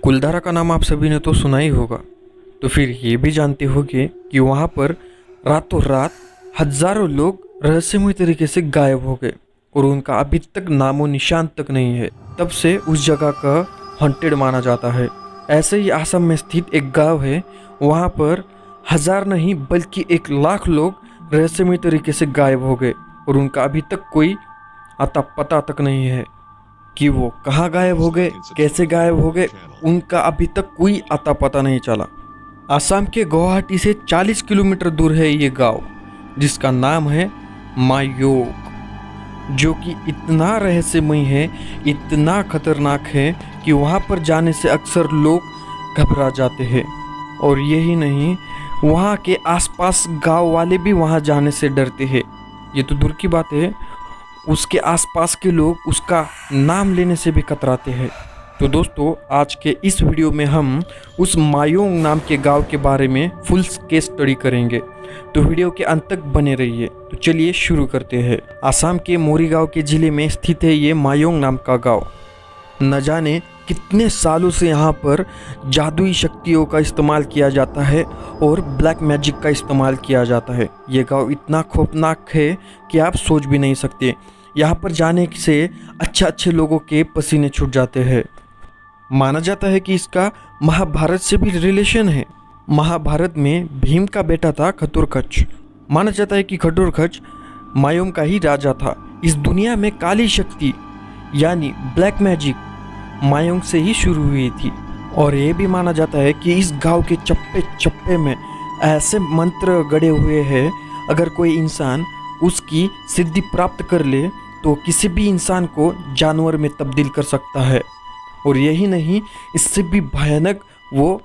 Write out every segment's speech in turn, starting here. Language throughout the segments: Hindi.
कुलधारा का नाम आप सभी ने तो सुना ही होगा, तो फिर ये भी जानते होंगे कि वहाँ पर रातों रात हजारों लोग रहस्यमय तरीके से गायब हो गए और उनका अभी तक नामो निशान तक नहीं है। तब से उस जगह का हॉन्टेड माना जाता है। ऐसे ही असम में स्थित एक गांव है, वहाँ पर हजार नहीं बल्कि 1 लाख लोग रहस्यमय तरीके से गायब हो गए और उनका अभी तक कोई अता पता तक नहीं है कि वो कहाँ गायब हो गए, कैसे गायब हो गए, उनका अभी तक कोई अता पता नहीं चला। असम के गुवाहाटी से 40 किलोमीटर दूर है ये गांव, जिसका नाम है मायोंग, जो कि इतना रहस्यमय है, इतना खतरनाक है कि वहाँ पर जाने से अक्सर लोग घबरा जाते हैं। और यही नहीं, वहाँ के आसपास गांव वाले भी वहाँ जाने से डरते हैं। ये तो दूर की बात है, उसके आसपास के लोग उसका नाम लेने से भी कतराते हैं। तो दोस्तों, आज के इस वीडियो में हम उस मायोंग नाम के गांव के बारे में फुल केस स्टडी करेंगे, तो वीडियो के अंत तक बने रहिए। तो चलिए शुरू करते हैं। असम के मोरीगांव के जिले में स्थित है ये मायोंग नाम का गांव। न जाने कितने सालों से यहाँ पर जादुई शक्तियों का इस्तेमाल किया जाता है और ब्लैक मैजिक का इस्तेमाल किया जाता है। ये गांव इतना खौफनाक है कि आप सोच भी नहीं सकते। यहाँ पर जाने से अच्छे लोगों के पसीने छूट जाते हैं। माना जाता है कि इसका महाभारत से भी रिलेशन है। महाभारत में भीम का बेटा था घटोत्कच। माना जाता है कि घटोत्कच मायोंग का ही राजा था। इस दुनिया में काली शक्ति यानी ब्लैक मैजिक मायोंग से ही शुरू हुई थी। और ये भी माना जाता है कि इस गांव के चप्पे चप्पे में ऐसे मंत्र गड़े हुए हैं, अगर कोई इंसान उसकी सिद्धि प्राप्त कर ले तो किसी भी इंसान को जानवर में तब्दील कर सकता है। और यही नहीं, इससे भी भयानक वो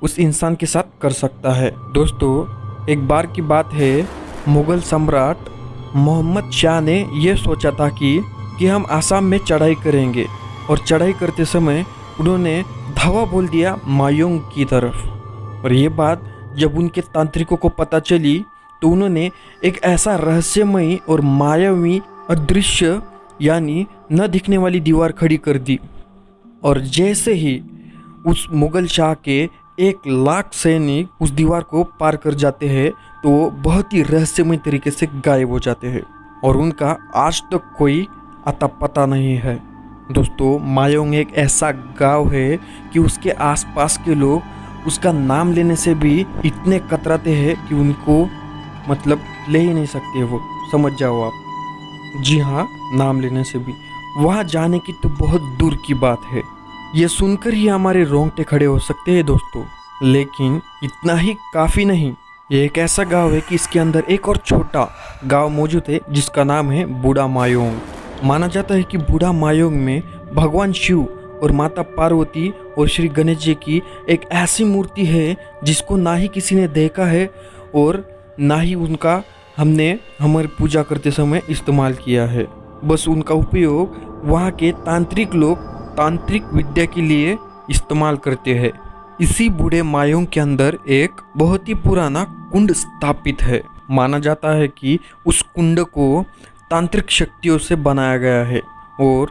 उस इंसान के साथ कर सकता है। दोस्तों, एक बार की बात है, मुगल सम्राट मोहम्मद शाह ने यह सोचा था कि हम आसाम में चढ़ाई करेंगे, और चढ़ाई करते समय उन्होंने धावा बोल दिया मायोंग की तरफ। और ये बात जब उनके तांत्रिकों को पता चली तो उन्होंने एक ऐसा रहस्यमयी और मायावी अदृश्य यानी न दिखने वाली दीवार खड़ी कर दी। और जैसे ही उस मुगल शाह के 1 लाख सैनिक उस दीवार को पार कर जाते हैं तो वो बहुत ही रहस्यमय तरीके से गायब हो जाते हैं और उनका आज तक कोई अता पता नहीं है। दोस्तों, मायोंग एक ऐसा गांव है कि उसके आसपास के लोग उसका नाम लेने से भी इतने कतराते हैं कि उनको मतलब ले ही नहीं सकते। वो समझ जाओ आप। जी हाँ, नाम लेने से भी। वहाँ जाने की तो बहुत दूर की बात है। ये सुनकर ही हमारे रोंगटे खड़े हो सकते हैं दोस्तों। लेकिन इतना ही काफ़ी नहीं, ये एक ऐसा गांव है कि इसके अंदर एक और छोटा गांव मौजूद है जिसका नाम है बूढ़ा मायोंग। माना जाता है कि बूढ़ा मायोंग में भगवान शिव और माता पार्वती और श्री गणेश जी की एक ऐसी मूर्ति है जिसको ना ही किसी ने देखा है और ना ही उनका हमने हमारी पूजा करते समय इस्तेमाल किया है। बस उनका उपयोग वहाँ के तांत्रिक लोग तांत्रिक विद्या के लिए इस्तेमाल करते हैं। इसी बूढ़े मायोंग के अंदर एक बहुत ही पुराना कुंड स्थापित है। माना जाता है कि उस कुंड को तांत्रिक शक्तियों से बनाया गया है और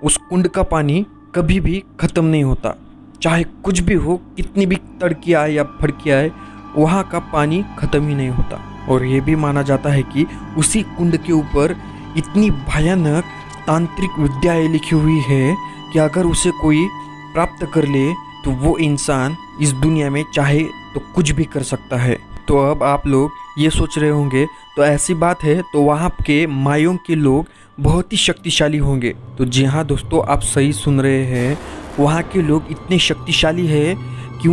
उस कुंड का पानी कभी भी खत्म नहीं होता। चाहे कुछ भी हो, कितनी भी तड़की आए या फड़की आए, वहाँ का पानी खत्म ही नहीं होता। और ये भी माना जाता है कि उसी कुंड के ऊपर इतनी भयानक तांत्रिक विद्याएं लिखी हुई है कि अगर उसे कोई प्राप्त कर ले तो वो इंसान इस दुनिया में चाहे तो कुछ भी कर सकता है। तो अब आप लोग ये सोच रहे होंगे, तो ऐसी बात है तो वहाँ के मायोंग के लोग बहुत ही शक्तिशाली होंगे। तो जी हाँ दोस्तों, आप सही सुन रहे हैं। वहाँ के लोग इतने शक्तिशाली है कि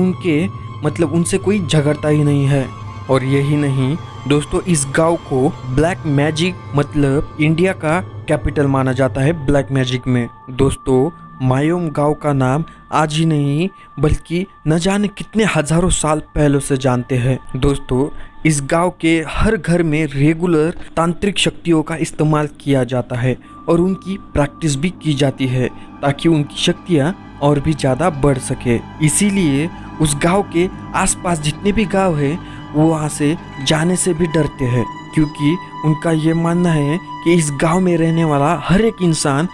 उनसे कोई झगड़ता ही नहीं है। और यही नहीं दोस्तों, इस गांव को ब्लैक मैजिक मतलब इंडिया का कैपिटल माना जाता है ब्लैक मैजिक में। दोस्तों, मायोंग गांव का नाम आज ही नहीं बल्कि न जाने कितने हजारों साल पहले से जानते हैं। दोस्तों, इस गांव के हर घर में रेगुलर तांत्रिक शक्तियों का इस्तेमाल किया जाता है और उनकी प्रैक्टिस भी की जाती है ताकि उनकी शक्तियाँ और भी ज़्यादा बढ़ सके। इसीलिए उस गांव के आसपास जितने भी गांव हैं वो वहाँ से जाने से भी डरते हैं, क्योंकि उनका ये मानना है कि इस गांव में रहने वाला हर एक इंसान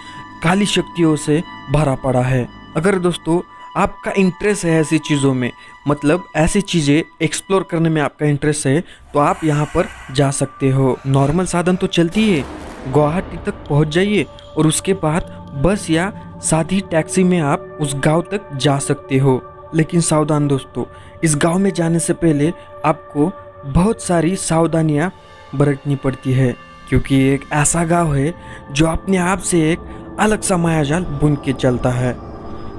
काली शक्तियों से भरा पड़ा है। अगर दोस्तों आपका इंटरेस्ट है ऐसी चीज़ों में, मतलब ऐसी चीज़ें एक्सप्लोर करने में आपका इंटरेस्ट है, तो आप यहाँ पर जा सकते हो। नॉर्मल साधन तो चलती है, गुवाहाटी तक पहुँच जाइए और उसके बाद बस या सादी टैक्सी में आप उस गांव तक जा सकते हो। लेकिन सावधान दोस्तों, इस गांव में जाने से पहले आपको बहुत सारी सावधानियां बरतनी पड़ती है, क्योंकि ये एक ऐसा गांव है जो अपने आप से एक अलग सा मायाजाल बुन के चलता है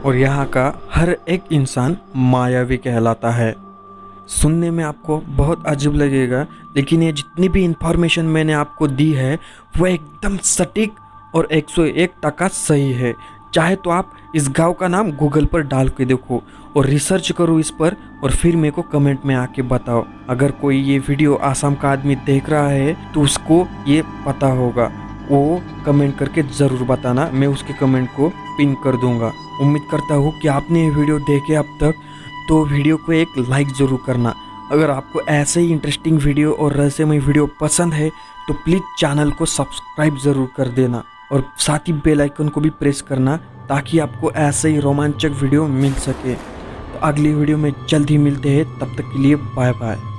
और यहाँ का हर एक इंसान मायावी कहलाता है। सुनने में आपको बहुत अजीब लगेगा, लेकिन ये जितनी भी इंफॉर्मेशन मैंने आपको दी है वो एकदम सटीक और 101% सही है। चाहे तो आप इस गांव का नाम गूगल पर डाल के देखो और रिसर्च करो इस पर, और फिर मेरे को कमेंट में आके बताओ। अगर कोई ये वीडियो आसाम का आदमी देख रहा है तो उसको ये पता होगा, वो कमेंट करके ज़रूर बताना, मैं उसके कमेंट को पिन कर दूंगा। उम्मीद करता हूँ कि आपने ये वीडियो देखे अब तक, तो वीडियो को एक लाइक ज़रूर करना। अगर आपको ऐसे ही इंटरेस्टिंग वीडियो और रहस्यमय वीडियो पसंद है तो प्लीज़ चैनल को सब्सक्राइब ज़रूर कर देना और साथ ही बेल आइकन को भी प्रेस करना, ताकि आपको ऐसे ही रोमांचक वीडियो मिल सके। तो अगली वीडियो में जल्द ही मिलते हैं, तब तक के लिए बाय बाय।